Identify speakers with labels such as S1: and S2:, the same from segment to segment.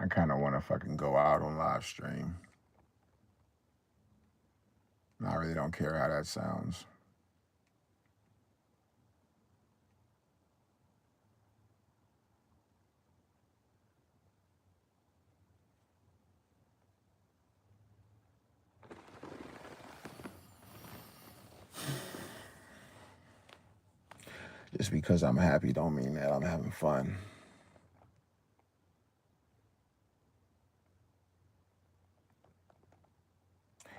S1: I kind of want to fucking go out on live stream. I really don't care how that sounds. Just because I'm happy don't mean that I'm having fun.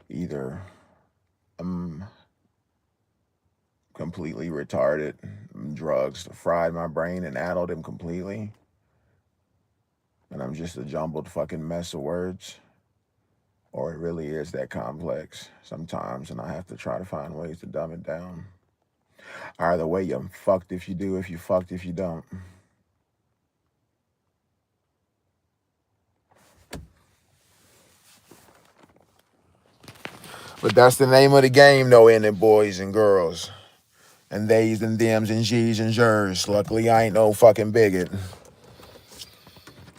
S1: Either I'm completely retarded, drugs fried my brain and addled him completely, and I'm just a jumbled fucking mess of words, or it really is that complex sometimes, and I have to try to find ways to dumb it down. Either way, you're fucked if you do, if you fucked if you don't. But that's the name of the game, though, in it, boys and girls. And theys and thems and G's and jers. Luckily, I ain't no fucking bigot.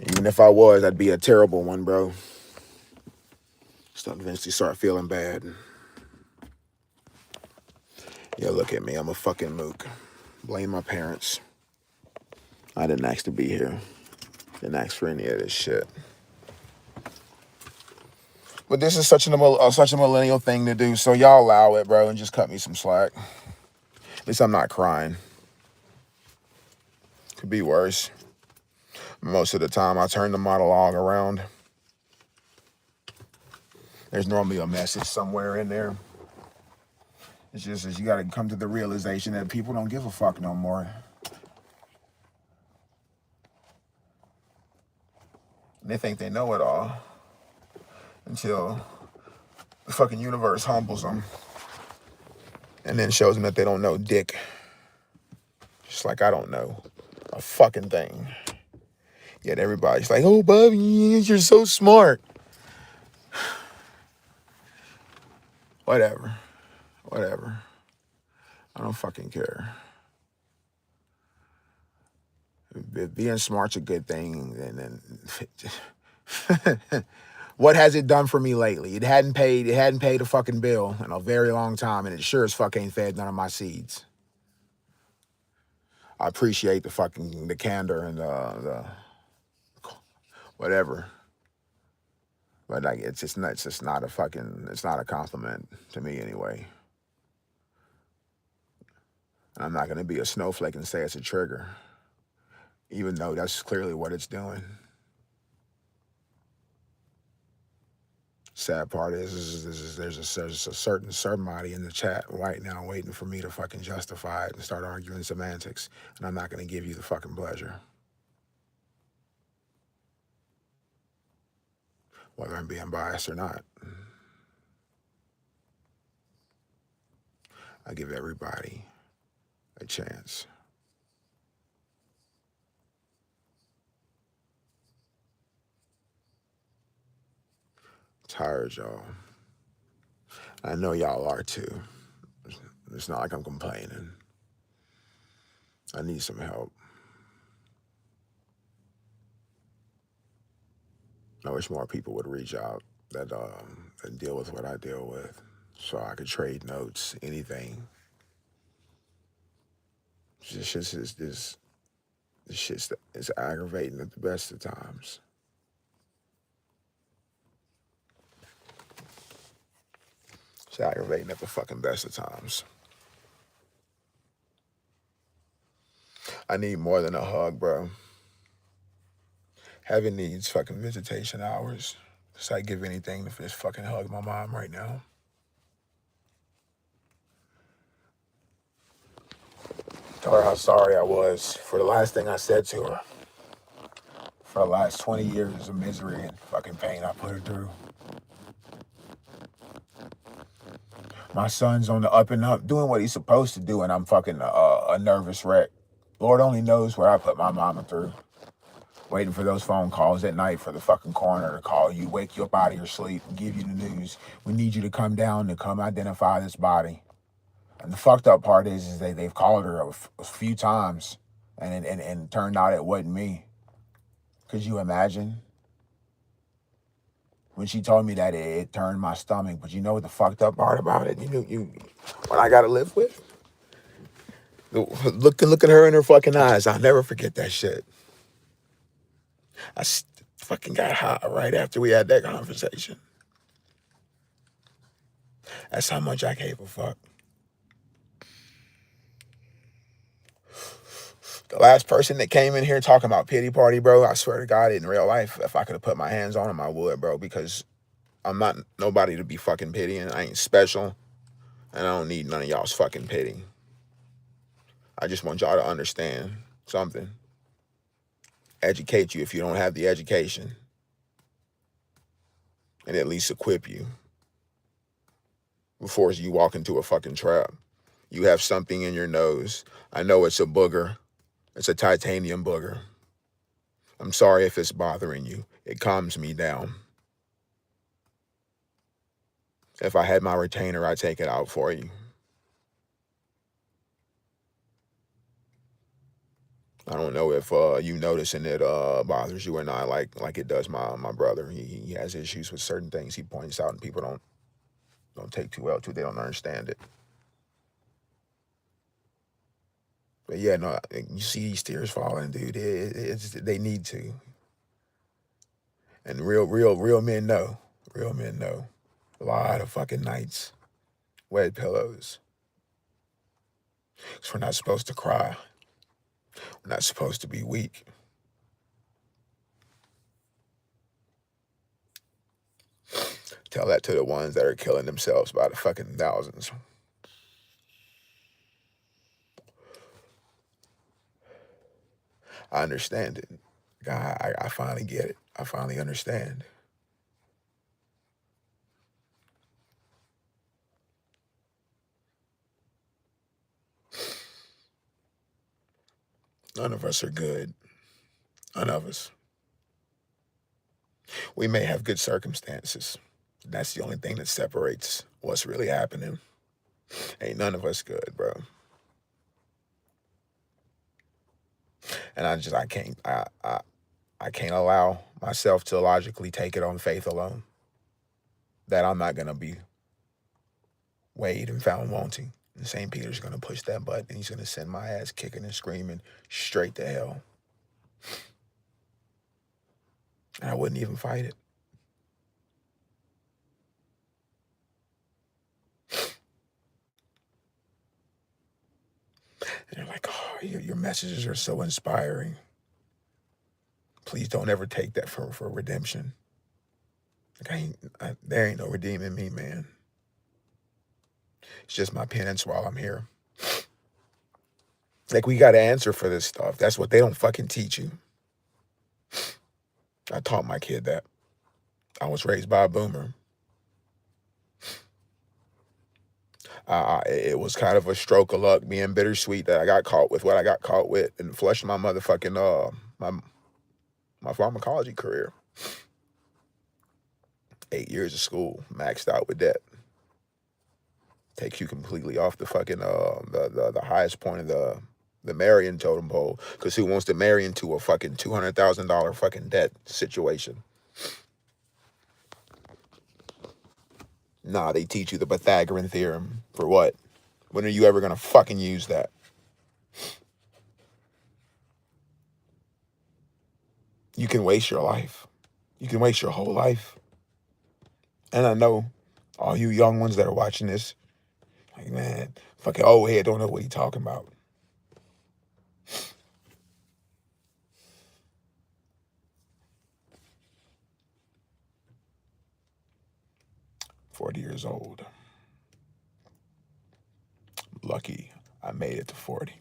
S1: Even if I was, I'd be a terrible one, bro. Eventually start feeling bad. Yeah, look at me. I'm a fucking mook. Blame my parents. I didn't ask to be here. Didn't ask for any of this shit. But this is such a millennial thing to do, so y'all allow it, bro, and just cut me some slack. At least I'm not crying. Could be worse. Most of the time, I turn the monologue around. There's normally a message somewhere in there. It's just that you got to come to the realization that people don't give a fuck no more. They think they know it all until the fucking universe humbles them and then shows them that they don't know dick. Just like I don't know a fucking thing. Yet everybody's like, oh, Bobby, you're so smart. Whatever. I don't fucking care. If being smart's a good thing, then what has it done for me lately? It hadn't paid a fucking bill in a very long time, and it sure as fuck ain't fed none of my seeds. I appreciate the candor and the whatever. But like it's not a compliment to me anyway. And I'm not gonna be a snowflake and say it's a trigger, even though that's clearly what it's doing. Sad part is there's a certain somebody in the chat right now waiting for me to fucking justify it and start arguing semantics, and I'm not gonna give you the fucking pleasure, whether I'm being biased or not. I give everybody a chance. Tired, y'all. I know y'all are too. It's not like I'm complaining. I need some help. I wish more people would reach out that deal with what I deal with, so I could trade notes, anything. This shit's it's aggravating at the best of times. It's aggravating at the fucking best of times. I need more than a hug, bro. Heaven needs fucking visitation hours. So I'd give anything to just fucking hug my mom right now. Tell her how sorry I was for the last thing I said to her. For the last 20 years of misery and fucking pain I put her through. My son's on the up and up, doing what he's supposed to do, and I'm fucking a nervous wreck. Lord only knows what I put my mama through. Waiting for those phone calls at night for the fucking coroner to call you, wake you up out of your sleep, and give you the news. We need you to come down to come identify this body. And the fucked up part is they've called her a few times, and it turned out it wasn't me. Could you imagine? When she told me that, it turned my stomach. But you know what the fucked up part about it? What I gotta live with? Look at her in her fucking eyes. I'll never forget that shit. Fucking got hot right after we had that conversation. That's how much I gave a fuck. The last person that came in here talking about pity party, bro, I swear to God, in real life, if I could have put my hands on him, I would, bro, because I'm not nobody to be fucking pitying. I ain't special, and I don't need none of y'all's fucking pity. I just want y'all to understand something. Educate you if you don't have the education, and at least equip you before you walk into a fucking trap. You have something in your nose. I know it's a booger. It's a titanium booger. I'm sorry if it's bothering you. It calms me down. If I had my retainer, I'd take it out for you. I don't know if you noticing it bothers you or not, like it does my brother. He has issues with certain things he points out, and people don't take too well to. They don't understand it. But yeah, no, you see these tears falling, dude. They need to. And real men know. Real men know. A lot of fucking nights. Wet pillows. Because we're not supposed to cry. We're not supposed to be weak. Tell that to the ones that are killing themselves by the fucking thousands. I understand it. I finally get it. I finally understand. None of us are good. None of us. We may have good circumstances. That's the only thing that separates what's really happening. Ain't none of us good, bro. And I can't allow myself to logically take it on faith alone that I'm not gonna be weighed and found wanting. And St. Peter's gonna push that button and he's gonna send my ass kicking and screaming straight to hell. And I wouldn't even fight it. And you're like, oh, your messages are so inspiring. Please don't ever take that for redemption. Like there ain't no redeeming me, man. It's just my penance while I'm here. Like, we got to answer for this stuff. That's what they don't fucking teach you. I taught my kid that. I was raised by a boomer. It was kind of a stroke of luck, being bittersweet, that I got caught with what I got caught with and flushed my motherfucking my pharmacology career. 8 years of school, maxed out with debt. Takes you completely off the fucking the highest point of the Marion totem pole. Because who wants to marry into a fucking $200,000 fucking debt situation? Nah, they teach you the Pythagorean theorem. For what? When are you ever gonna fucking use that? You can waste your life. You can waste your whole life. And I know all you young ones that are watching this, like, man, fucking old head don't know what he talking about. 40 years old. Lucky I made it to 40.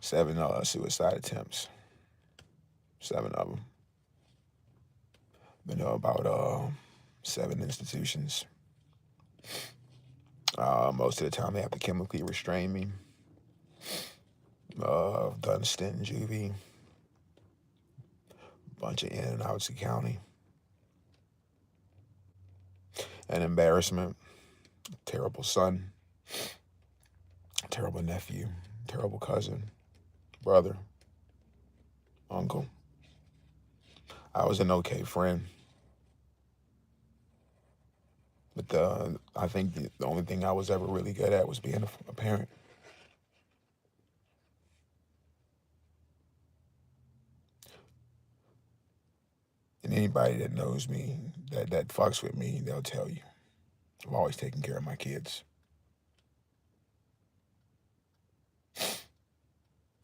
S1: 7 suicide attempts. 7 of them. Been to about 7 institutions. Most of the time they have to chemically restrain me. I've done a stint in juvie. Bunch of in and outs of county. An embarrassment. Terrible son. Terrible nephew. Terrible cousin. Brother. Uncle. I was an okay friend, but I think the only thing I was ever really good at was being a parent. And anybody that knows me, that fucks with me, they'll tell you. I've always taken care of my kids.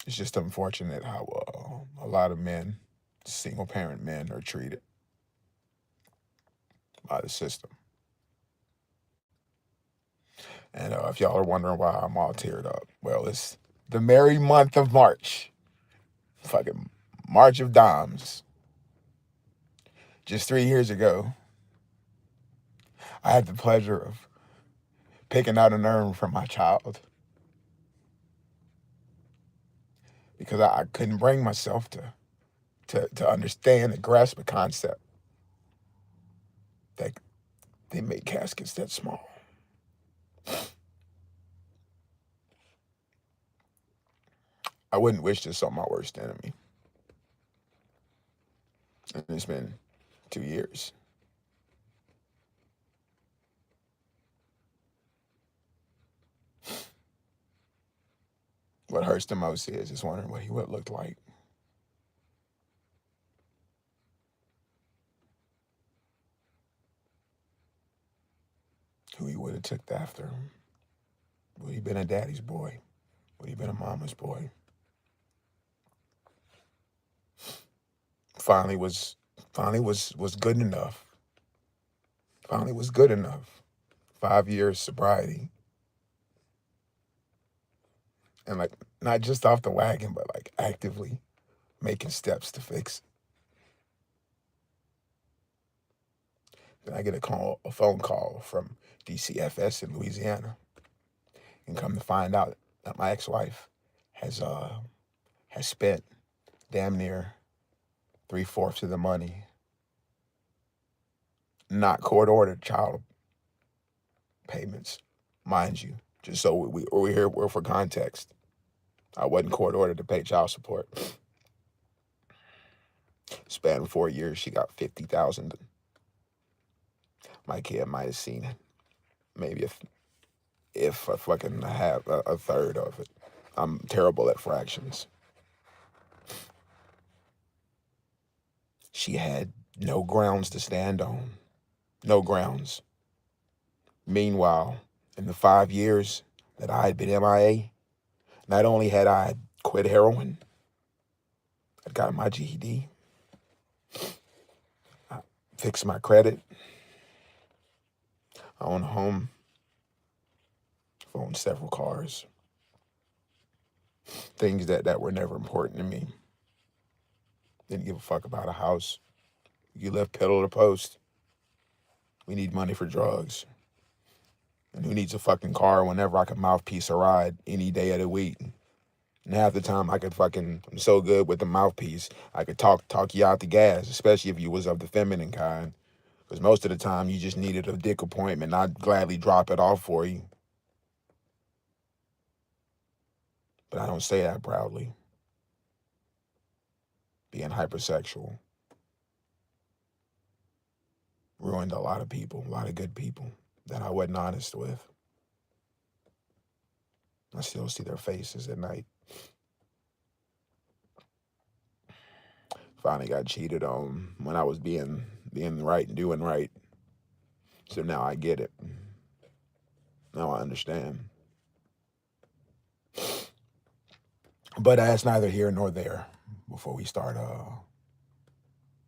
S1: It's just unfortunate how a lot of men, single parent men, are treated by the system. And if y'all are wondering why I'm all teared up, well, it's the merry month of March. Fucking March of Dimes. Just 3 years ago, I had the pleasure of picking out an urn for my child because I couldn't bring myself to understand and grasp the concept that they make caskets that small. I wouldn't wish this on my worst enemy. And it's been 2 years. What hurts the most is just wondering what he would look like. Who he would have took after him. Would he been a daddy's boy? Would he been a mama's boy? Finally was good enough. Finally was good enough. 5 years sobriety. And like not just off the wagon, but like actively making steps to fix it. Then I get a phone call from DCFS in Louisiana, and come to find out that my ex-wife has spent damn near 3/4 of the money, not court-ordered child payments, mind you. Just so we're for context. I wasn't court-ordered to pay child support. Span 4 years, she got $50,000. My kid might have seen it, maybe if I fucking have a third of it. I'm terrible at fractions. She had no grounds to stand on. No grounds. Meanwhile, in the 5 years that I had been MIA, not only had I quit heroin, I'd gotten my GED, I fixed my credit, I own a home, I've owned several cars, things that were never important to me. Didn't give a fuck about a house. You live pillar to post. We need money for drugs. And who needs a fucking car whenever I can mouthpiece a ride any day of the week? And half the time I'm so good with the mouthpiece, I could talk you out the gas, especially if you was of the feminine kind. Because most of the time you just needed a dick appointment, I'd gladly drop it off for you. But I don't say that proudly. Being hypersexual ruined a lot of people, a lot of good people that I wasn't honest with. I still see their faces at night. Finally got cheated on when I was being right and doing right. So now I get it. Now I understand. But that's neither here nor there before we start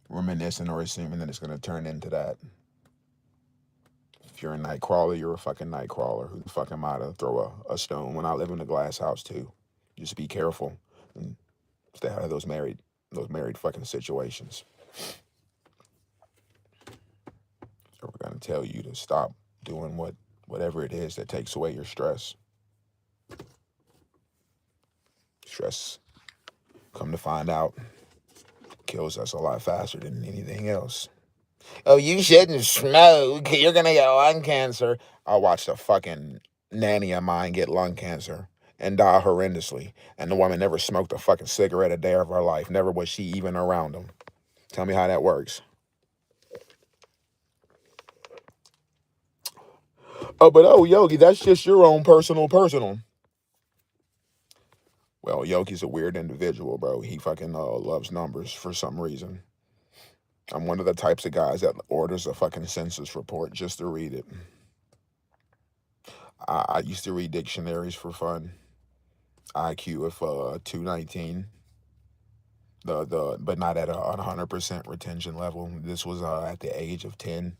S1: reminiscing or assuming that it's going to turn into that. If you're a night crawler, you're a fucking night crawler. Who the fuck am I to throw a stone when I live in a glass house too? Just be careful and stay out of those married fucking situations. So we're going to tell you to stop doing whatever it is that takes away your stress. Stress, come to find out, kills us a lot faster than anything else. Oh, you shouldn't smoke. You're going to get lung cancer. I watched a fucking nanny of mine get lung cancer and die horrendously. And the woman never smoked a fucking cigarette a day of her life. Never was she even around them. Tell me how that works. Oh, but Yogi, that's just your own personal. Well, Yogi's a weird individual, bro. He fucking loves numbers for some reason. I'm one of the types of guys that orders a fucking census report just to read it. I used to read dictionaries for fun. IQ of 219. But not at a 100% retention level. This was at the age of 10.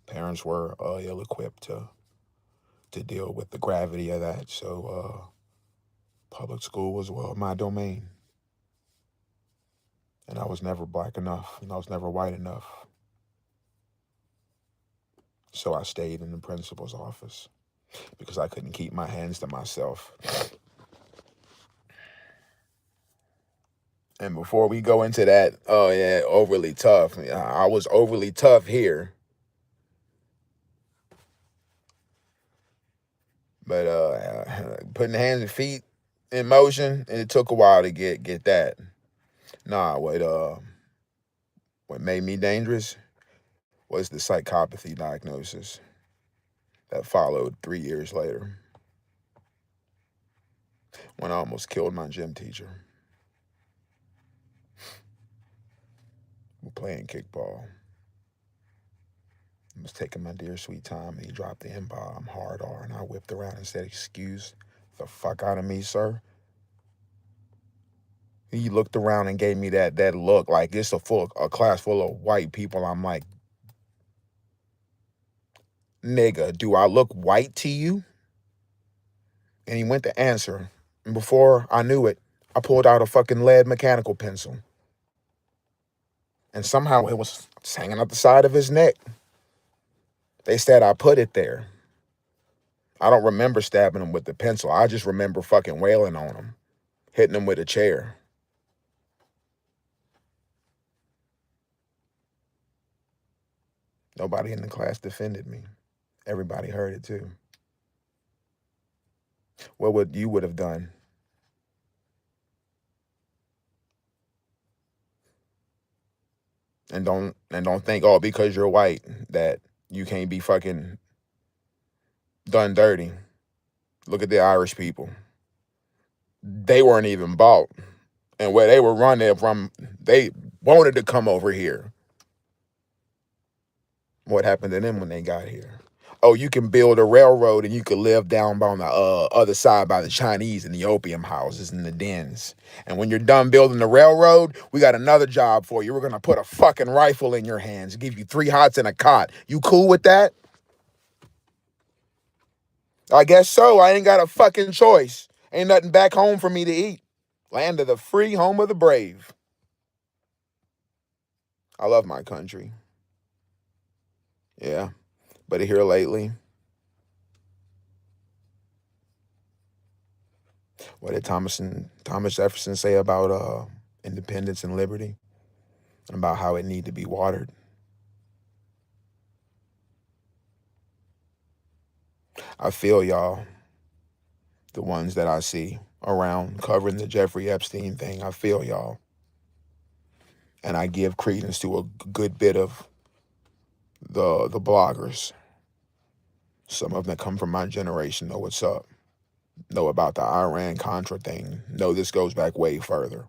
S1: Parents were ill-equipped to deal with the gravity of that. So public school was my domain. And I was never black enough, and I was never white enough. So I stayed in the principal's office because I couldn't keep my hands to myself. And before we go into that, oh yeah, overly tough. I was overly tough here. But putting hands and feet in motion, and it took a while to get that. Nah, what made me dangerous was the psychopathy diagnosis that followed 3 years later when I almost killed my gym teacher. We're playing kickball. I was taking my dear sweet time, and he dropped the M-bomb hard R, and I whipped around and said, "Excuse the fuck out of me, sir." He looked around and gave me that look like it's a class full of white people. I'm like, "Nigga, do I look white to you?" And he went to answer. And before I knew it, I pulled out a fucking lead mechanical pencil. And somehow it was hanging out the side of his neck. They said I put it there. I don't remember stabbing him with the pencil. I just remember fucking wailing on him, hitting him with a chair. Nobody in the class defended me. Everybody heard it too. What would you have done? And don't think, oh, because you're white that you can't be fucking done dirty. Look at the Irish people. They weren't even bought. And where they were running from, they wanted to come over here. What happened to them when they got here? Oh, you can build a railroad and you can live down on the other side by the Chinese in the opium houses and the dens. And when you're done building the railroad, we got another job for you. We're going to put a fucking rifle in your hands, give you 3 hots and a cot. You cool with that? I guess so. I ain't got a fucking choice. Ain't nothing back home for me to eat. Land of the free, home of the brave. I love my country. Yeah. But here lately, what did Thomas Jefferson say about independence and liberty? And about how it need to be watered? I feel y'all, the ones that I see around covering the Jeffrey Epstein thing. I feel y'all. And I give credence to a good bit of the bloggers. Some of them that come from my generation know what's up. Know about the Iran-Contra thing. Know this goes back way further.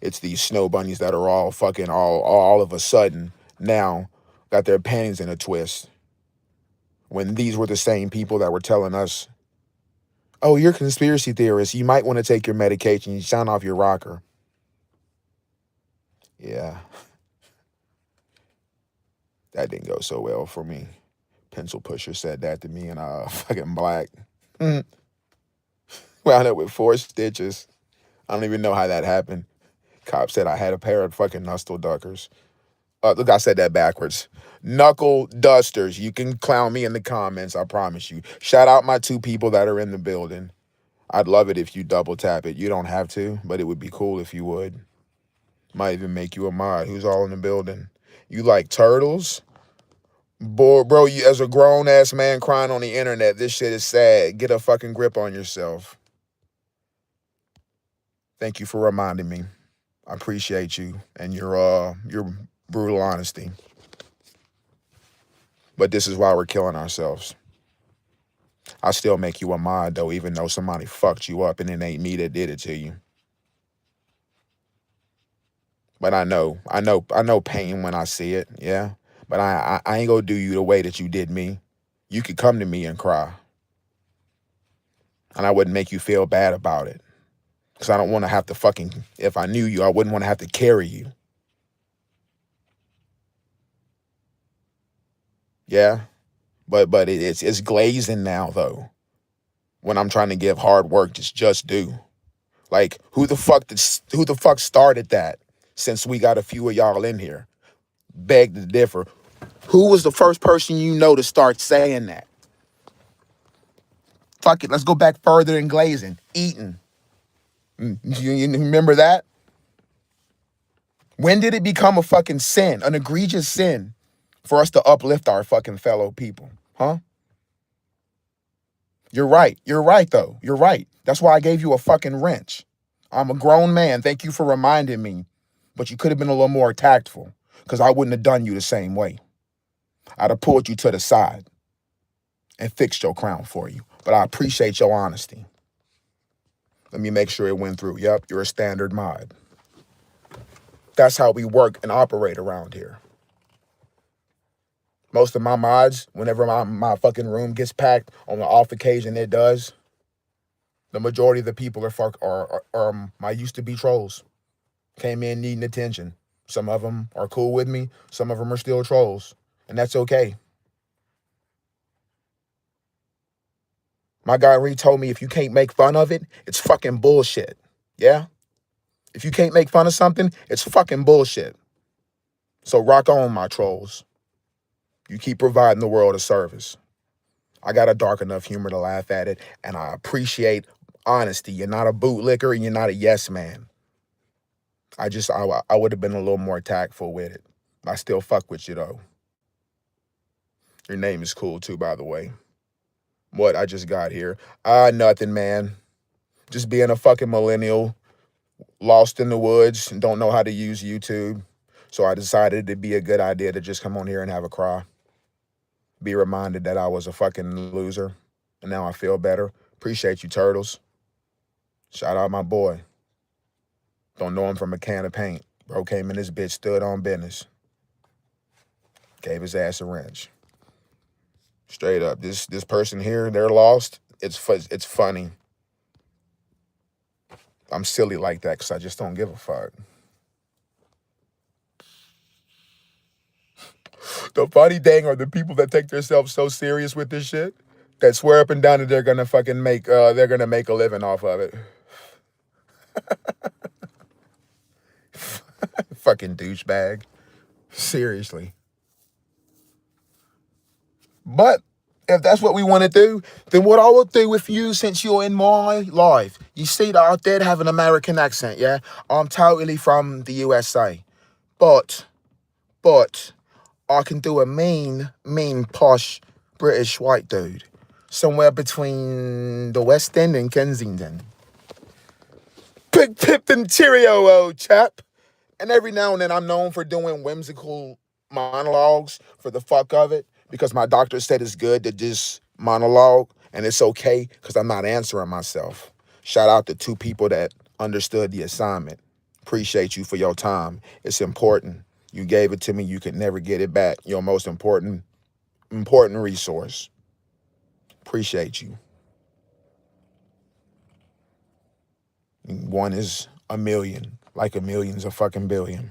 S1: It's these snow bunnies that are all fucking all of a sudden now got their panties in a twist. When these were the same people that were telling us, oh, you're conspiracy theorists. You might want to take your medication. You sound off your rocker. Yeah. That didn't go so well for me. Pencil pusher said that to me, and fucking black. Wound up with 4 stitches. I don't even know how that happened. Cop said I had a pair of fucking knuckle duckers. Look, I said that backwards. Knuckle dusters. You can clown me in the comments, I promise you. Shout out my 2 people that are in the building. I'd love it if you double tap it. You don't have to, but it would be cool if you would. Might even make you a mod. Who's all in the building? You like turtles? Boy, bro, you as a grown-ass man crying on the internet, this shit is sad. Get a fucking grip on yourself. Thank you for reminding me. I appreciate you and your Brutal honesty. But this is why we're killing ourselves. I still make you a mod though, even though somebody fucked you up and it ain't me that did it to you. But I know pain when I see it, yeah. But I ain't gonna do you the way that you did me. You could come to me and cry. And I wouldn't make you feel bad about it. Because I don't want to have to fucking, if I knew you, I wouldn't want to have to carry you. Yeah? But it's glazing now though. When I'm trying to give hard work just due. Like, who the fuck started that since we got a few of y'all in here? Beg to differ. Who was the first person you know to start saying that? Fuck it, let's go back further in glazing. Eating. You remember that? When did it become a fucking sin, an egregious sin, for us to uplift our fucking fellow people? Huh? You're right. You're right, though. You're right. That's why I gave you a fucking wrench. I'm a grown man. Thank you for reminding me. But you could have been a little more tactful, because I wouldn't have done you the same way. I'd have pulled you to the side and fixed your crown for you. But I appreciate your honesty. Let me make sure it went through. Yep, you're a standard mod. That's how we work and operate around here. Most of my mods, whenever my fucking room gets packed, on the off occasion it does, the majority of the people are my used to be trolls. Came in needing attention. Some of them are cool with me. Some of them are still trolls. And that's okay. My guy Reed told me if you can't make fun of it, it's fucking bullshit. Yeah? If you can't make fun of something, it's fucking bullshit. So rock on, my trolls. You keep providing the world a service. I got a dark enough humor to laugh at it, and I appreciate honesty. You're not a bootlicker and you're not a yes man. I would have been a little more tactful with it. I still fuck with you though. Your name is cool too, by the way. What I just got here? Nothing, man. Just being a fucking millennial, lost in the woods, and don't know how to use YouTube. So I decided it'd be a good idea to just come on here and have a cry. Be reminded that I was a fucking loser. And now I feel better. Appreciate you, Turtles. Shout out my boy. Don't know him from a can of paint. Bro came in this bitch, stood on business. Gave his ass a wrench. Straight up. This person here, they're lost. It's funny. I'm silly like that because I just don't give a fuck. The funny thing are the people that take themselves so serious with this shit that swear up and down that they're gonna fucking make a living off of it. Fucking douchebag. Seriously. But if that's what we want to do, then what I will do with you, since you're in my life, you see that I did have an American accent, yeah? I'm totally from the USA. But I can do a mean, posh British white dude. Somewhere between the West End and Kensington. Big Pippin Cheerio, old chap. And every now and then I'm known for doing whimsical monologues for the fuck of it, because my doctor said it's good to just monologue, and it's okay because I'm not answering myself. Shout out to 2 people that understood the assignment. Appreciate you for your time. It's important. You gave it to me. You could never get it back. Your most important resource. Appreciate you. 1 is a million, like a million's a fucking billion.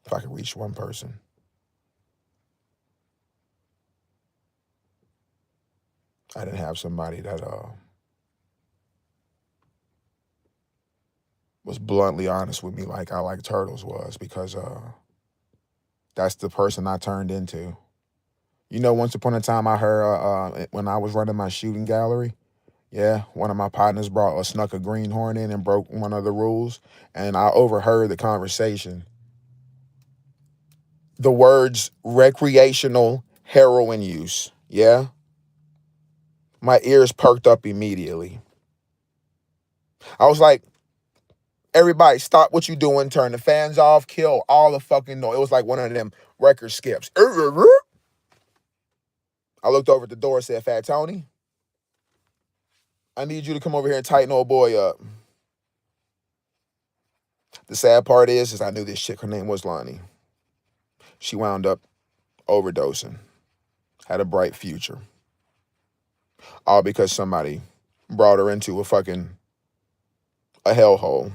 S1: If I could reach 1 person. I didn't have somebody that was bluntly honest with me like I like Turtles was, because that's the person I turned into. You know, once upon a time I heard when I was running my shooting gallery, yeah, one of my partners snuck a greenhorn in and broke one of the rules, and I overheard the conversation. The words recreational heroin use, yeah? My ears perked up immediately. I was like, Everybody stop what you doing, turn the fans off, kill all the fucking noise. It was like one of them record skips. I looked over at the door and said, Fat Tony, I need you to come over here and tighten old boy up. The sad part is I knew this chick, her name was Lonnie. She wound up overdosing, had a bright future. All because somebody brought her into a hellhole.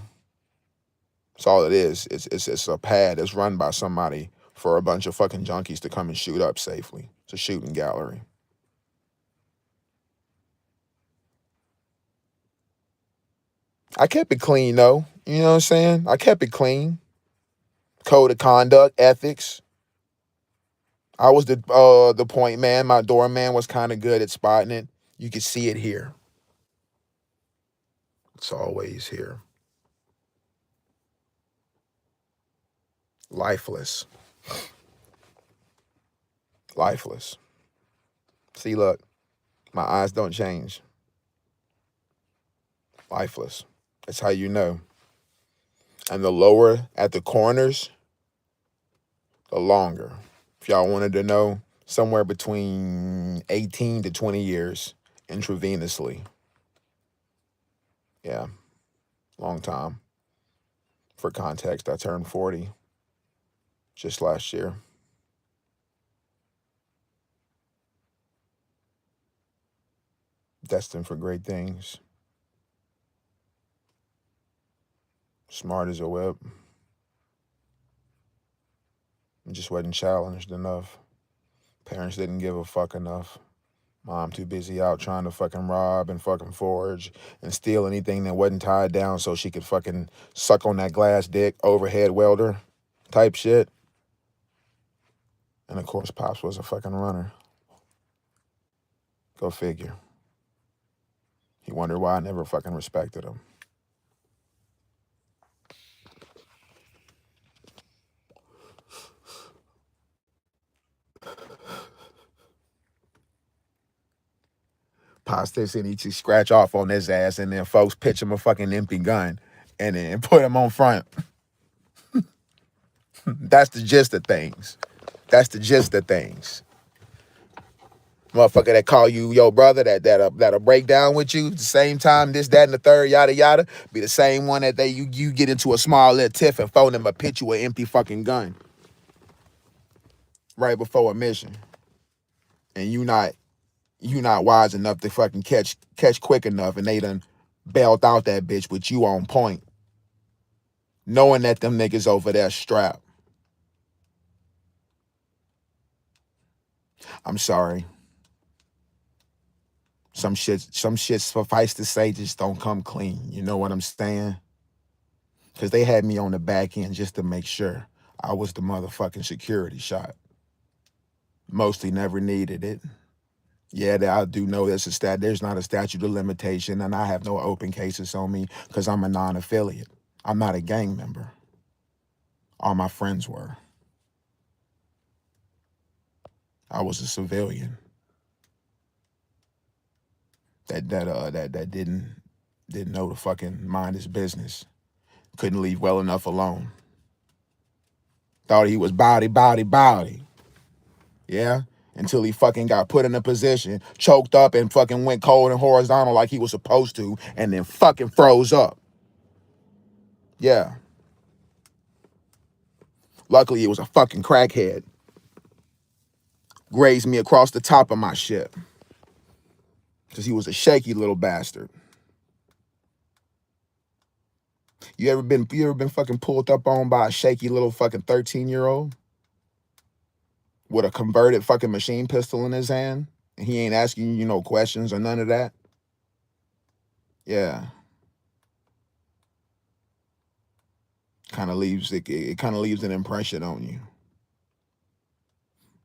S1: That's all it is. It's a pad that's run by somebody for a bunch of fucking junkies to come and shoot up safely. It's a shooting gallery. I kept it clean though. You know what I'm saying? I kept it clean. Code of conduct, ethics. I was the point man. My doorman was kind of good at spotting it. You could see it here. It's always here. Lifeless. Lifeless. See, look, my eyes don't change. Lifeless. That's how you know. And the lower at the corners, the longer. If y'all wanted to know, somewhere between 18 to 20 years intravenously. Yeah, long time. For context, I turned 40 just last year. Destined for great things. Smart as a whip. Just wasn't challenged enough. Parents didn't give a fuck enough. Mom too busy out trying to fucking rob and fucking forge and steal anything that wasn't tied down so she could fucking suck on that glass dick, overhead welder type shit. And of course, Pops was a fucking runner. Go figure. He wondered why I never fucking respected him. Pops this and he to scratch off on his ass and then folks pitch him a fucking empty gun and then put him on front. That's the gist of things. That's the gist of things. Motherfucker that call you your brother, that'll break down with you at the same time, this, that, and the third, yada yada, be the same one that you get into a small little tiff and phone them a pitch you an empty fucking gun right before a mission, and you not wise enough to fucking catch quick enough, and they done bailed out that bitch with you on point, knowing that them niggas over there strapped. I'm sorry. Some shit, suffice to say, just don't come clean. You know what I'm saying? Because they had me on the back end just to make sure I was the motherfucking security shot. Mostly never needed it. Yeah, I do know there's not a statute of limitation, and I have no open cases on me because I'm a non-affiliate. I'm not a gang member. All my friends were. I was a civilian that didn't know to fucking mind his business. Couldn't leave well enough alone. Thought he was body. Yeah? Until he fucking got put in a position, choked up, and fucking went cold and horizontal like he was supposed to, and then fucking froze up. Yeah. Luckily, it was a fucking crackhead. Grazed me across the top of my shit. Because he was a shaky little bastard. You ever been fucking pulled up on by a shaky little fucking 13-year-old? With a converted fucking machine pistol in his hand? And he ain't asking you no questions or none of that? Yeah. It kind of leaves an impression on you.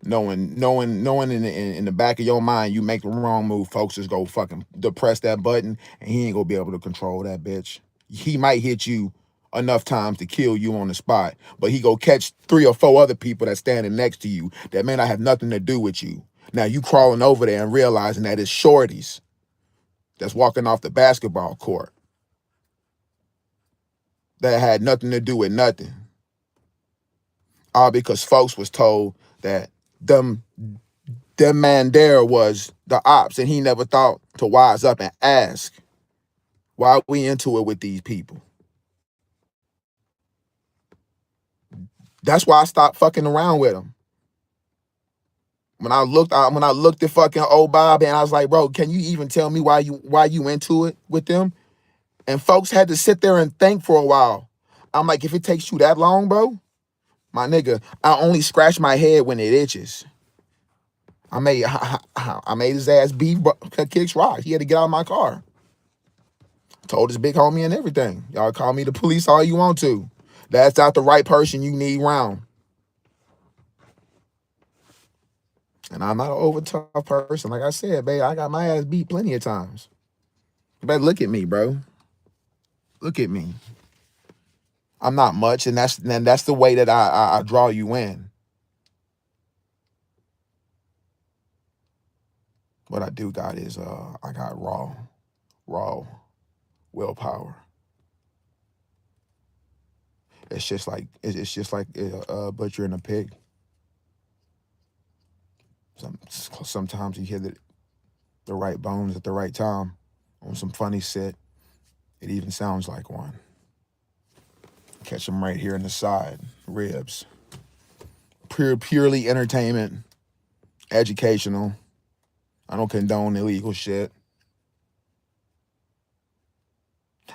S1: Knowing in the back of your mind, you make the wrong move, folks just go fucking depress that button, and he ain't gonna be able to control that bitch. He might hit you enough times to kill you on the spot, but he go catch 3 or 4 other people that's standing next to you that may not have nothing to do with you. Now you crawling over there and realizing that it's shorties that's walking off the basketball court. that had nothing to do with nothing. All because folks was told that them man there was the ops, and he never thought to wise up and ask, why are we into it with these people? That's why I stopped fucking around with them. When I looked at fucking old Bob, and I was like, bro, can you even tell me why you into it with them? And folks had to sit there and think for a while. I'm like, if it takes you that long, bro, my nigga, I only scratch my head when it itches. I made his ass beat kicks rock. He had to get out of my car. Told his big homie and everything. Y'all call me the police all you want to. That's not the right person you need round. And I'm not an over tough person. Like I said, babe, I got my ass beat plenty of times. But look at me, bro. Look at me. I'm not much, and that's the way that I draw you in. What I do got is I got raw willpower. It's just like butchering a pig. Sometimes you hear the right bones at the right time on some funny shit. It even sounds like one. Catch them right here in the side, ribs. Purely entertainment, educational. I don't condone illegal shit.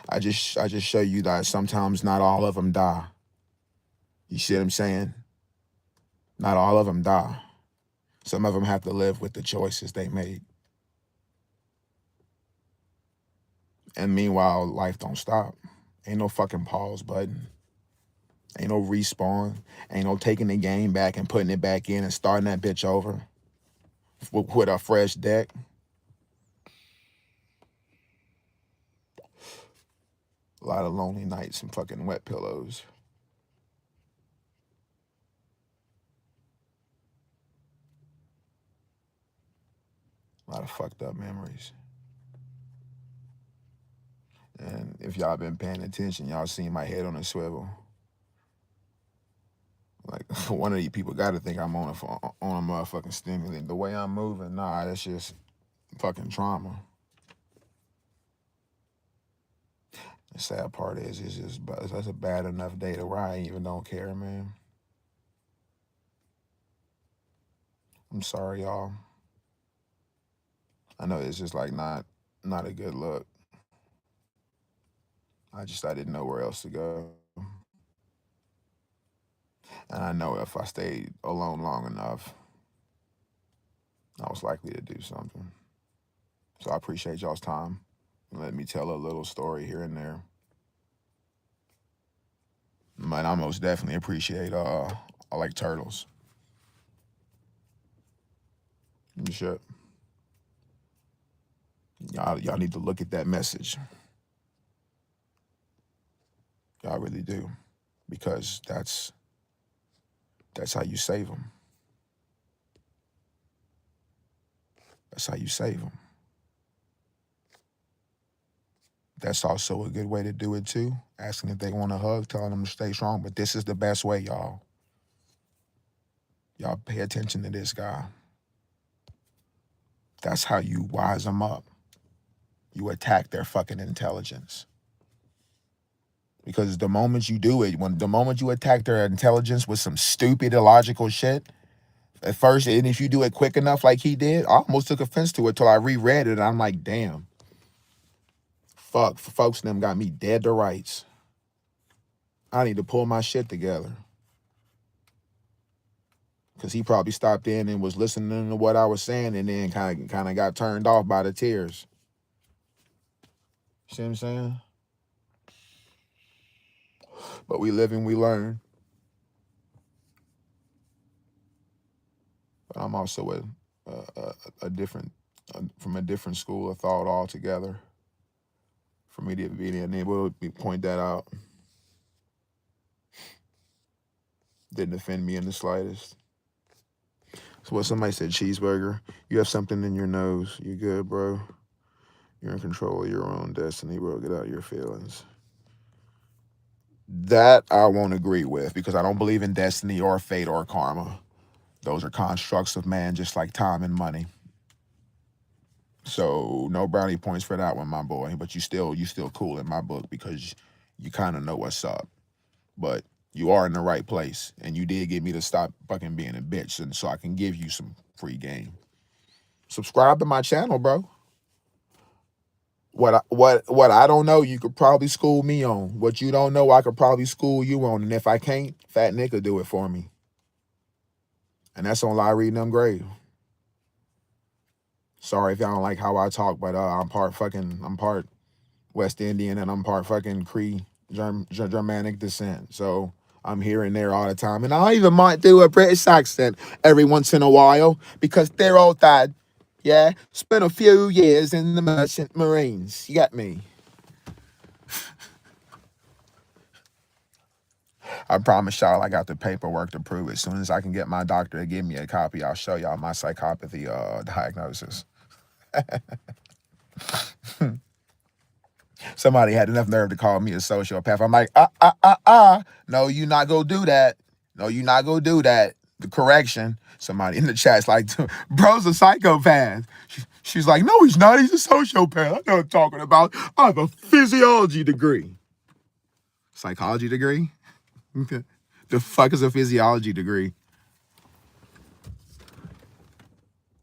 S1: I just show you that sometimes not all of them die. You see what I'm saying? Not all of them die. Some of them have to live with the choices they made. And meanwhile, life don't stop. Ain't no fucking pause button. Ain't no respawn. Ain't no taking the game back and putting it back in and starting that bitch over with a fresh deck. A lot of lonely nights and fucking wet pillows. A lot of fucked up memories. And if y'all been paying attention, y'all seen my head on a swivel. Like, one of these people got to think I'm on a motherfucking stimulant. The way I'm moving, nah, that's just fucking trauma. The sad part is, that's a bad enough day to where I even don't care, man. I'm sorry, y'all. I know it's just like not a good look. I didn't know where else to go. And I know if I stayed alone long enough, I was likely to do something. So I appreciate y'all's time. Let me tell a little story here and there. But I most definitely appreciate I like turtles. Shit. Y'all need to look at that message. Y'all really do. Because that's how you save them. That's how you save them. That's also a good way to do it too. Asking if they want a hug, telling them to stay strong. But this is the best way, y'all. Y'all pay attention to this guy. That's how you wise them up. You attack their fucking intelligence. Because the moment you do it, the moment you attack their intelligence with some stupid illogical shit, at first, and if you do it quick enough like he did, I almost took offense to it till I reread it, and I'm like, damn. Fuck, folks them got me dead to rights. I need to pull my shit together. Because he probably stopped in and was listening to what I was saying and then kind of got turned off by the tears. See what I'm saying? But we live and we learn. But I'm also from a different school of thought altogether. For me to be able to point that out didn't offend me in the slightest. So what somebody said, cheeseburger, you have something in your nose. You good, bro? You're in control of your own destiny, bro. Get out your feelings. That I won't agree with because I don't believe in destiny or fate or karma. Those are constructs of man, just like time and money. So no brownie points for that one, my boy. But you still cool in my book because you kind of know what's up. But you are in the right place, and you did get me to stop fucking being a bitch, and so I can give you some free game. Subscribe to my channel, bro. What I don't know, you could probably school me on. What you don't know, I could probably school you on. And if I can't, Fat Nick will do it for me. And that's on Lie Reading Them Grave. Sorry if y'all don't like how I talk, but I'm part West Indian and I'm part fucking Cree Germanic descent. So I'm here and there all the time. And I even might do a British accent every once in a while because they're all dad. Yeah, spent a few years in the Merchant Marines. You get me? I promise y'all I got the paperwork to prove it. As soon as I can get my doctor to give me a copy, I'll show y'all my psychopathy diagnosis. Somebody had enough nerve to call me a sociopath. I'm like, no, you not gonna do that. No, you not gonna do that. The correction. Somebody in the chat's like, bro's a psychopath. She's like, no, he's not. He's a sociopath. I know what I'm talking about. I have a physiology degree. Psychology degree? The fuck is a physiology degree?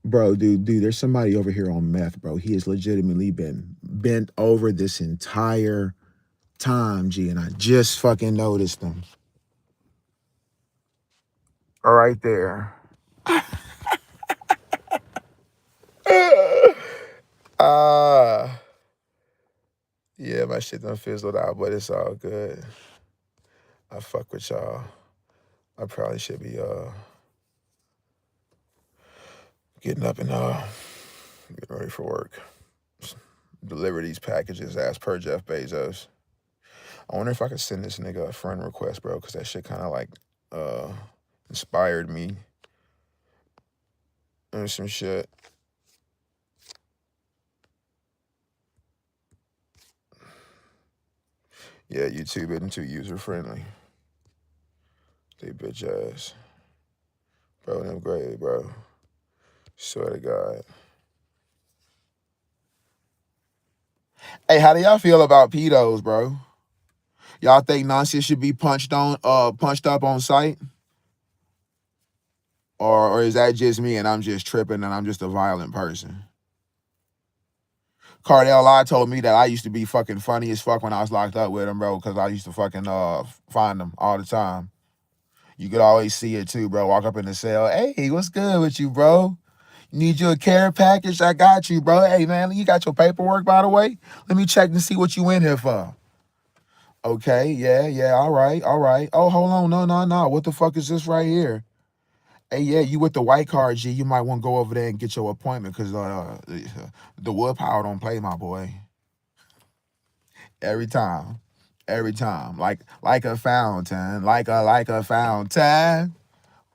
S1: Bro, dude, there's somebody over here on meth, bro. He has legitimately been bent over this entire time, G, and I just fucking noticed him. All right there. Yeah, my shit done fizzled out, but it's all good. I fuck with y'all. I probably should be getting up and getting ready for work. Deliver these packages as per Jeff Bezos. I wonder if I could send this nigga a friend request, bro, because that shit kind of like inspired me and some shit. Yeah, YouTube isn't too user-friendly. They bitch ass. Bro, them great, bro. Swear to God. Hey, how do y'all feel about pedos, bro? Y'all think nonsense should be punched up on sight? Or is that just me and I'm just tripping and I'm just a violent person? Cardell I told me that I used to be fucking funny as fuck when I was locked up with him, bro, because I used to fucking find him all the time. You could always see it too, bro. Walk up in the cell. Hey, what's good with you, bro? Need you a care package? I got you, bro. Hey, man, you got your paperwork, by the way? Let me check and see what you in here for. Okay, yeah, all right. Oh, hold on, no. What the fuck is this right here? Hey, yeah, you with the white card, G. You might want to go over there and get your appointment because the wood power don't play, my boy. Every time. Like a fountain, like a fountain.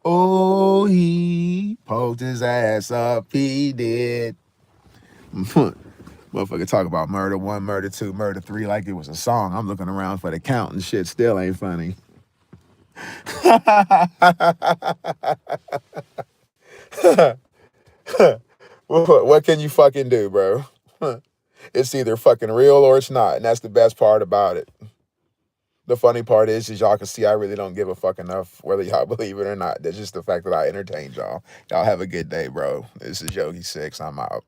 S1: Oh, he poked his ass up, he did. Motherfucker talk about murder 1, murder 2, murder 3 like it was a song. I'm looking around for the count and shit still ain't funny. What can you fucking do, bro? It's either fucking real or it's not, and that's the best part about it. The funny part is y'all can see I really don't give a fuck enough whether y'all believe it or not. That's just the fact that I entertained y'all. Y'all have a good day, bro. This is Yogi 6. I'm out.